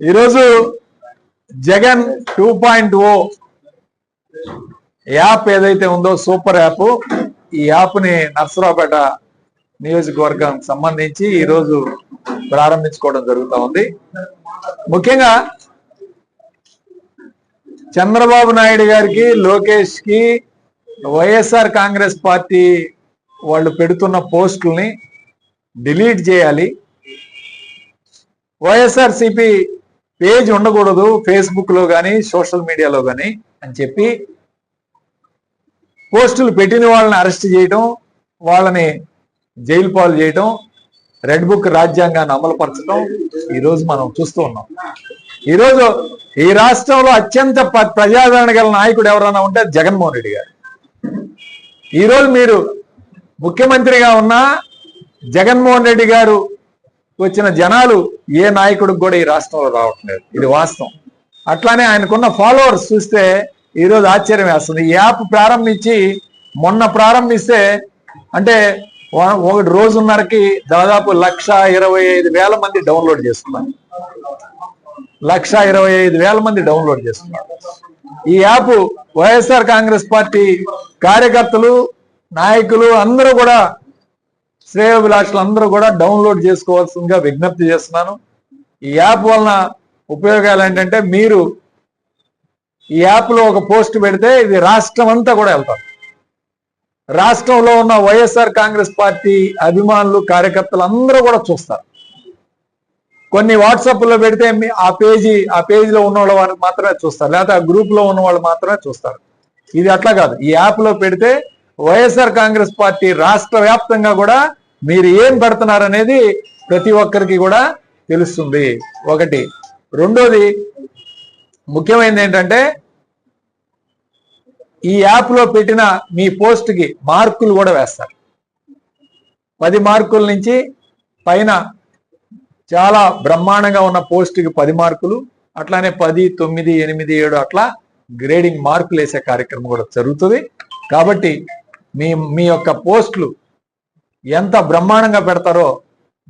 ఈరోజు జగన్ 2.0 యాప్ ఏదైతే ఉందో సూపర్ యాప్, ఈ యాప్ ని నర్సరావుపేట నియోజకవర్గం సంబంధించి ఈరోజు ప్రారంభించుకోవడం జరుగుతూ ఉంది. ముఖ్యంగా చంద్రబాబు నాయుడు గారికి, లోకేష్ కి, వైఎస్ఆర్ కాంగ్రెస్ పార్టీ వాళ్ళు పెడుతున్న పోస్టుల్ని డిలీట్ చేయాలి, వైఎస్ఆర్సిపి పేజ్ ఉండకూడదు ఫేస్బుక్ లో కానీ సోషల్ మీడియాలో కానీ అని చెప్పి పోస్టులు పెట్టిన వాళ్ళని అరెస్ట్ చేయటం, వాళ్ళని జైలు పాలు చేయటం, రెడ్ బుక్ రాజ్యాంగాన్ని అమలుపరచడం ఈరోజు మనం చూస్తూ ఉన్నాం. ఈరోజు ఈ రాష్ట్రంలో అత్యంత ప్రజాదరణ గల నాయకుడు ఎవరైనా ఉంటే జగన్మోహన్ రెడ్డి గారు. ఈరోజు మీరు ముఖ్యమంత్రిగా ఉన్న జగన్మోహన్ రెడ్డి గారు వచ్చిన జనాలు ఏ నాయకుడికి కూడా ఈ రాష్ట్రంలో రావట్లేదు, ఇది వాస్తవం. అట్లానే ఆయనకున్న ఫాలోవర్స్ చూస్తే ఈరోజు ఆశ్చర్యం వేస్తుంది. ఈ యాప్ మొన్న ప్రారంభిస్తే అంటే ఒకటి రోజున్నరకి దాదాపు 1,25,000 మంది డౌన్లోడ్ చేసుకున్నారు. 1,25,000 మంది డౌన్లోడ్ చేసుకున్నారు. ఈ యాప్ వైఎస్ఆర్ కాంగ్రెస్ పార్టీ కార్యకర్తలు, నాయకులు అందరూ కూడా, శ్రేయోభిలాషులు అందరూ కూడా డౌన్లోడ్ చేసుకోవాల్సిందిగా విజ్ఞప్తి చేస్తున్నాను. ఈ యాప్ వలన ఉపయోగాలు ఏంటంటే, మీరు ఈ యాప్ లో ఒక పోస్ట్ పెడితే ఇది రాష్ట్రం అంతా కూడా వెళ్తారు. రాష్ట్రంలో ఉన్న వైఎస్ఆర్ కాంగ్రెస్ పార్టీ అభిమానులు, కార్యకర్తలు అందరూ కూడా చూస్తారు. కొన్ని వాట్సాప్ లో పెడితే ఆ పేజీలో ఉన్న వాళ్ళ మాత్రమే చూస్తారు, లేకపోతే ఆ గ్రూప్ లో ఉన్న వాళ్ళు మాత్రమే చూస్తారు. ఇది అట్లా కాదు. ఈ యాప్ లో పెడితే వైఎస్ఆర్ కాంగ్రెస్ పార్టీ రాష్ట్ర వ్యాప్తంగా కూడా మీరు ఏం పెడుతున్నారనేది ప్రతి ఒక్కరికి కూడా తెలుస్తుంది. ఒకటి. రెండోది ముఖ్యమైనది ఏంటంటే, ఈ యాప్ లో పెట్టిన మీ పోస్ట్ కి మార్కులు కూడా వేస్తారు. 10 మార్కుల నుంచి పైన చాలా బ్రహ్మాండంగా ఉన్న పోస్ట్ కి 10 మార్కులు, అట్లానే 10, 9, 8, 7 అట్లా గ్రేడింగ్ మార్కులు వేసే కార్యక్రమం కూడా జరుగుతుంది. కాబట్టి మీ యొక్క పోస్టులు ఎంత బ్రహ్మాండంగా పెడతారో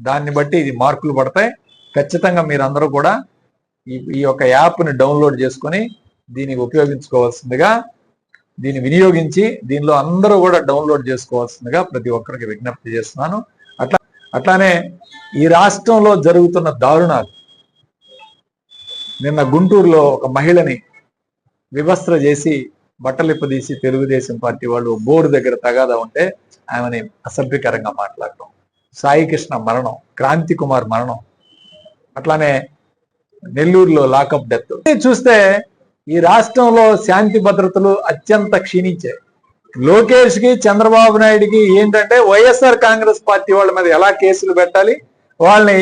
దాన్ని బట్టి ఇది మార్కులు పడతాయి. ఖచ్చితంగా మీరందరూ కూడా ఈ యొక్క యాప్ని డౌన్లోడ్ చేసుకొని దీన్ని ఉపయోగించుకోవాల్సిందిగా, దీన్ని వినియోగించి దీనిలో అందరూ కూడా డౌన్లోడ్ చేసుకోవాల్సిందిగా ప్రతి ఒక్కరికి విజ్ఞప్తి చేస్తున్నాను. అట్లానే ఈ రాష్ట్రంలో జరుగుతున్న దారుణాలు, నిన్న గుంటూరులో ఒక మహిళని వివస్త్ర చేసి బట్టలిప్పదీసి తెలుగుదేశం పార్టీ వాళ్ళు బోర్డు దగ్గర తగాదా ఉంటే ఆమెని అసభ్యకరంగా మాట్లాడటం, సాయి కృష్ణ మరణం, క్రాంతి కుమార్ మరణం, అట్లానే నెల్లూరులో లాకప్ డెత్ చూస్తే ఈ రాష్ట్రంలో శాంతి భద్రతలు అత్యంత క్షీణించాయి. లోకేష్ కి, చంద్రబాబు నాయుడికి ఏంటంటే వైఎస్ఆర్ కాంగ్రెస్ పార్టీ వాళ్ళ మీద ఎలా కేసులు పెట్టాలి, వాళ్ళని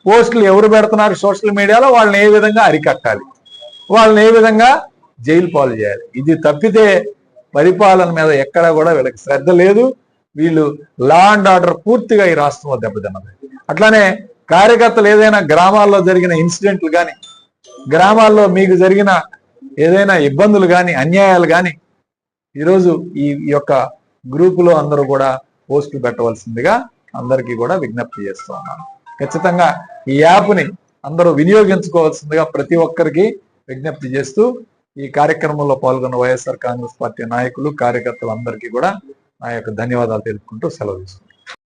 పోస్టులు ఎవరు పెడుతున్నారు సోషల్ మీడియాలో వాళ్ళని ఏ విధంగా అరికట్టాలి, వాళ్ళని ఏ విధంగా జైలు పాలు చేయాలి. ఇది తప్పితే పరిపాలన మీద ఎక్కడా కూడా వీళ్ళకి శ్రద్ధ లేదు. వీళ్ళు లా అండ్ ఆర్డర్ పూర్తిగా ఈ రాష్ట్రంలో దెబ్బతిన్నది. అట్లానే కార్యకర్తలు ఏదైనా గ్రామాల్లో జరిగిన ఇన్సిడెంట్లు కానీ, గ్రామాల్లో మీకు జరిగిన ఏదైనా ఇబ్బందులు కానీ, అన్యాయాలు కానీ ఈరోజు ఈ యొక్క గ్రూపులో అందరూ కూడా పోస్టులు పెట్టవలసిందిగా అందరికీ కూడా విజ్ఞప్తి చేస్తూ ఉన్నాను. ఖచ్చితంగా ఈ యాప్ని అందరూ వినియోగించుకోవాల్సిందిగా ప్రతి ఒక్కరికి విజ్ఞప్తి చేస్తూ, ఈ కార్యక్రమంలో పాల్గొన్న వైఎస్ఆర్ కాంగ్రెస్ పార్టీ నాయకులు, కార్యకర్తలు అందరికీ కూడా నా యొక్క ధన్యవాదాలు తెలుపుకుంటూ సెలవు తీసుకుంటాను.